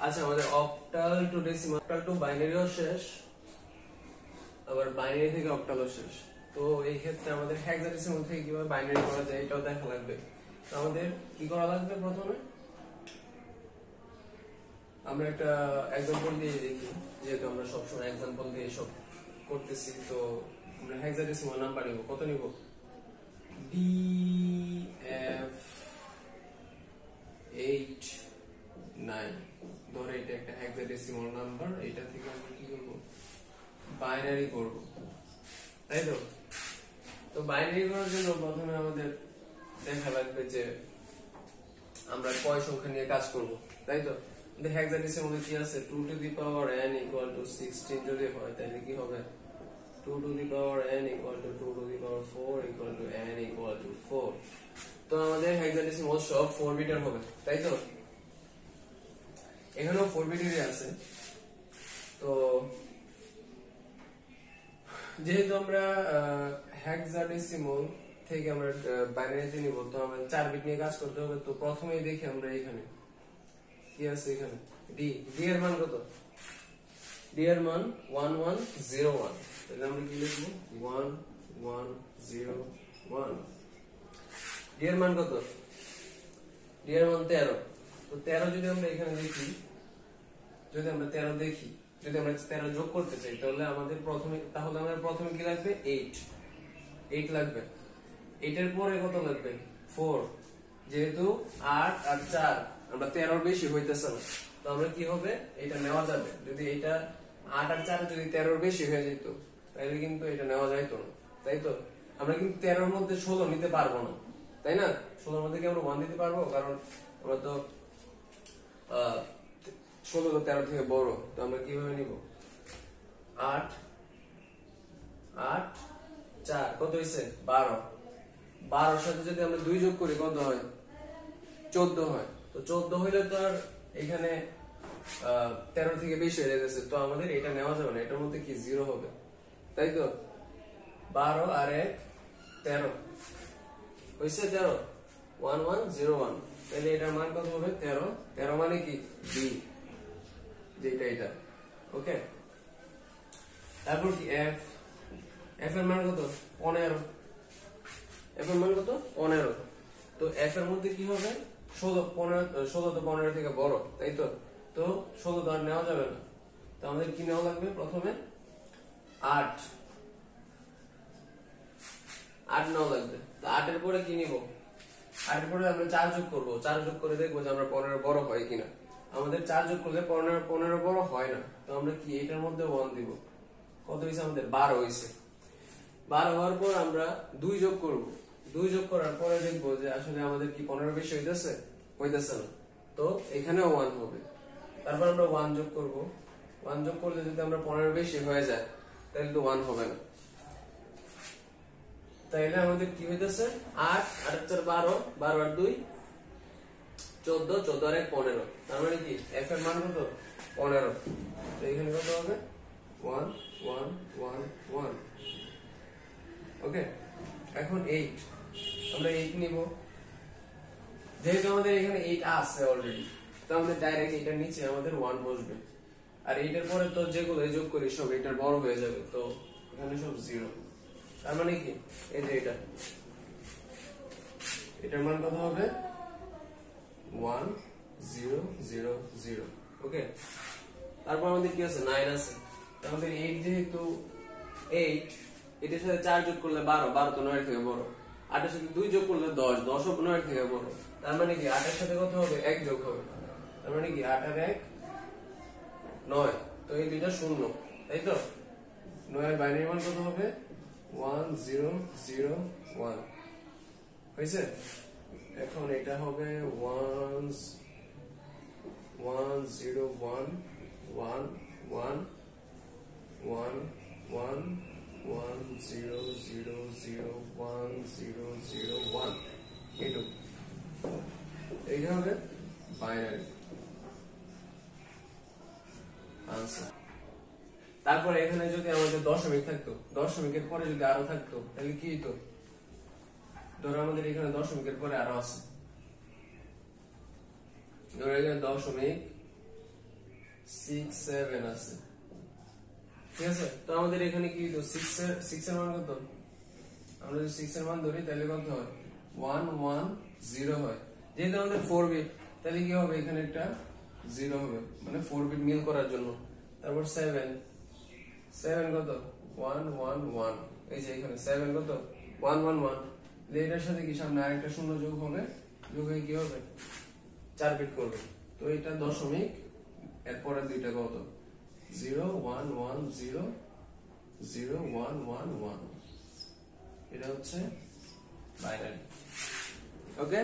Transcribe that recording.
আচ্ছা আমাদের octal to decimal, octal to বাইনারিও শেষ, আবার বাইনারি থেকে অক্টালও শেষ। তো এই ক্ষেত্রে আমাদের হেক্সাডেসিমাল থেকে কিভাবে বাইনারি করা যায় এটাও দেখা লাগবে। তো আমাদের কি করা লাগবে, প্রথমে আমরা একটা এক্সাম্পল দিয়ে দেখি, যেহেতু আমরা সবসময় এক্সাম্পল দিয়ে সব করতেছি। তো আমরা হেক্সাডেসিমাল নাম্বার নিব, কত নিব, DF89। ধরে এটা একটা হেক্সাডেসিমাল নাম্বার, এটা থেকে আমরা কি করব, বাইনারি করব, তাই তো। তো বাইনারি করার জন্য প্রথমে আমাদের দেখা লাগবে যে আমরা কয় সংখ্যা নিয়ে কাজ করব, তাই তো। হেক্সাডেসিমালে কি আছে, 2 to the power n equal to 16 যদি হয় তাহলে কি হবে, 2 to the power n equal to 2 to the power 4 equal to n equal to 4। তো আমাদের হেক্সাডেসিমাল সব 4 বিটের হবে, তাই তো। এখানেও 4 বিটেরই আছে। তো যেহেতু আমরা হেক্সাডেসিমাল থেকে আমরা বাইনারিতে নিব, তো আমাদের 4 বিট নিয়ে কাজ করতে হবে। তো প্রথমেই দেখি আমরা এখানে কি আছে, এখানে ডি এর মান কত, ডি এর মান 1101। তাহলে আমরা কি লিখব, 1101। ডি এর মান কত, ডি এর মান 13। তো 13 যদি আমরা এখানে দেখি, যদি আমরা 13 দেখি, যদি আমরা 13 যোগ করতে চাই তাহলে আমাদের প্রথমে কি লাগবে, 8 লাগবে। 8 এর পরে কত লাগবে, 4। যেহেতু 8 আর 4 আমরা 13 বেশি হইতেছে না, তো আমরা কি হবে, এটা নেওয়া যাবে। যদি এটা 8 আর 4 যদি 13 বেশি হয়ে যেত তাহলে কিন্তু এটা নেওয়া যাইতো না, তাই তো। আমরা কিন্তু 13 এর মধ্যে 16 নিতে পারবো না, তাই না। 16 এর মধ্যে কি আমরা 1 দিতে পারবো, কারণ আমরা তো 16 তো 13 থেকে বড়। তো আমরা কিভাবে নিব, 8 8 4 কত হইছে, 12। 12 সাথে যদি আমরা 2 যোগ করি কত হয়, 14 হয়। তো 14 হইলে তো আর এখানে 13 থেকে বেশি হয়ে যাচ্ছে, তো আমাদের এটা নেওয়া যাবে না, এটার মধ্যে কি 0 হবে, তাই তো। 12 আর 1 13 হইছে 13, 1101। তাহলে এটার মান কত হবে, 13। 13 মানে কি, বি, যেটা এটা, ওকে। তারপর কি এফ, এফ এর মান কত, 15। এফ এর মান কত, 15। তো এফ এর মধ্যে কি হবে, 16 তো 15 থেকে বড়, তাই তো। তো 16 তো আর নেওয়া যাবে না, তো আমাদের কি নেওয়া লাগবে, প্রথমে 8 নেওয়া লাগবে। তো 8 এর পরে কি নিব, 8 এর পরে আমরা 4 যোগ করব। 4 যোগ করে দেখবো যে আমরা 15 বড় হয় কিনা। আমাদের 4 যোগ করলে 15 বড় হয় না, তো আমরা কি এটার মধ্যে 1 দিব। কত হইছে আমাদের, 12 হইছে। 12 হওয়ার পর আমরা 2 যোগ করব। 2 যোগ করার পরে দেখবো যে আসলে আমাদের কি 15 বেশি হইতেছে না, তো এখানেও 1 হবে। তারপর আমরা 1 যোগ করব। 1 যোগ করলে যদি আমরা 15 বেশি হয়ে যায় তাহলে তো 1 হবে না। তাইলে আমাদের কি হইতেছে, 8 আর 4 12, 12 আর 2 14, 14 আর 1 15। তার মানে কি এফ এর মান কত, 15। তো এখানে কত হবে, 1 1 1 1, ওকে। এখন 8, আমরা 8 নিব। যেহেতু আমাদের এখানে 8 আছে অলরেডি, তো আমাদের ডাইরেক্ট এটার নিচে আমাদের 1 বসবে। আর 8 এর পরে তো যেগুলো যোগ করি সব এটার বড় হয়ে যাবে, তো এখানে সব 0। তার মানে কি, এই যে এটার মান কত হবে, 1 0 0 0, ওকে। তারপর আমাদের কি আছে, 9 আছে। আমাদের 8, যেহেতু 8 এটার সাথে 4 যোগ করলে 12, 12 তো 9 এর থেকে বড়। 8 এর সাথে 2 যোগ করলে 10, 10 ও 9 এর থেকে বড়। তার মানে কি 8 এর সাথে কত হবে, 1 যোগ হবে। তার মানে কি 8 আর 1 9, তো এই দুইটা শূন্য, তাই তো। 9 এর বাইনারি মান কত হবে, 1 0 0 1 হয়েছে। এখন এটা হবে 1 1 0 1 1 1 1 1 1 0 0 0 1 0 0 1, এইটা হবে বাইনারি আনসার। তারপরে এখানে যদি আমাদের দশমিক থাকতো, দশমিকের পরে যদি আরো থাকতো তাহলে কি হতো, ধরো আমাদের এখানে দশমিকের পরে আরো আছে, ধরো এখানে দশমিক 6 7 আছে, ঠিক আছে। তো আমাদের এখানে কি হলো 6 এর মান কত, আমরা যদি 6 এর মান ধরি তাহলে কত হয় 1 1 0 হয়। যেহেতু আমাদের 4 বিট তাহলে কি হবে এখানে একটা 0 হবে, মানে 4 বিট মিল করার জন্য। তারপর 7 7 কত 1 1 1, এই যে এখানে 7 কত 1 1 1, এটার সাথে কি সামনে আরেকটা শূন্য যোগ হবে, যোগ হয়ে কি হবে 4 বিট করবে। তো এটা দশমিক, এরপরে দুইটা কত 0 1 1 0 0 1 1 1, এটা হচ্ছে বাইনারি। ওকে।